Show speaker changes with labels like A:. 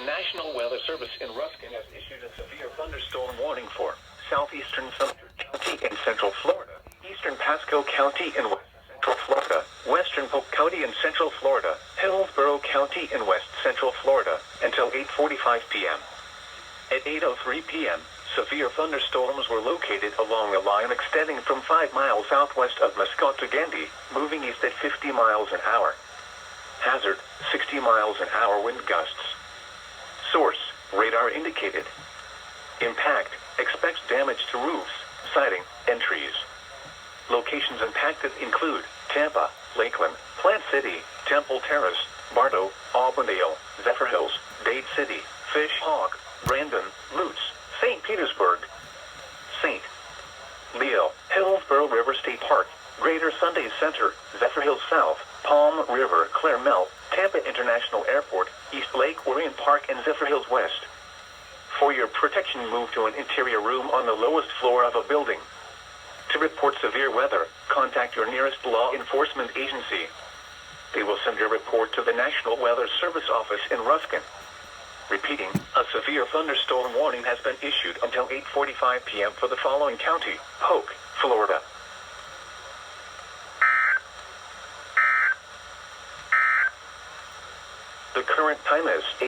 A: National Weather Service in Ruskin has issued a severe thunderstorm warning for southeastern Sumter County in central Florida, eastern Pasco County in west central Florida, western Polk County in central Florida, Hillsborough County in west central Florida, until 8:45 p.m. At 8:03 p.m., severe thunderstorms were located along a line extending from 5 miles southwest of Pasco to Gandy, moving east at 50 miles an hour. Hazard, 60 miles an hour wind gusts. Source, radar indicated. Impact, expects damage to roofs, siding, and trees. Locations impacted include Tampa, Lakeland, Plant City, Temple Terrace, Bartow, Auburndale, Zephyr Hills, Dade City, Fish Hawk, Brandon, Lutz, St. Petersburg, St. Leo, Hillsborough River State Park, Greater Sunday Center, Zephyr Hills South, Palm River, Claremont, Tampa International Airport, East Lake Orion Park, and Zephyr Hills West. For your protection, move to an interior room on the lowest floor of a building. To report severe weather, contact your nearest law enforcement agency. They will send your report to the National Weather Service office in Ruskin. Repeating, a severe thunderstorm warning has been issued until 8:45 p.m. for the following county: Polk, Florida. The current time is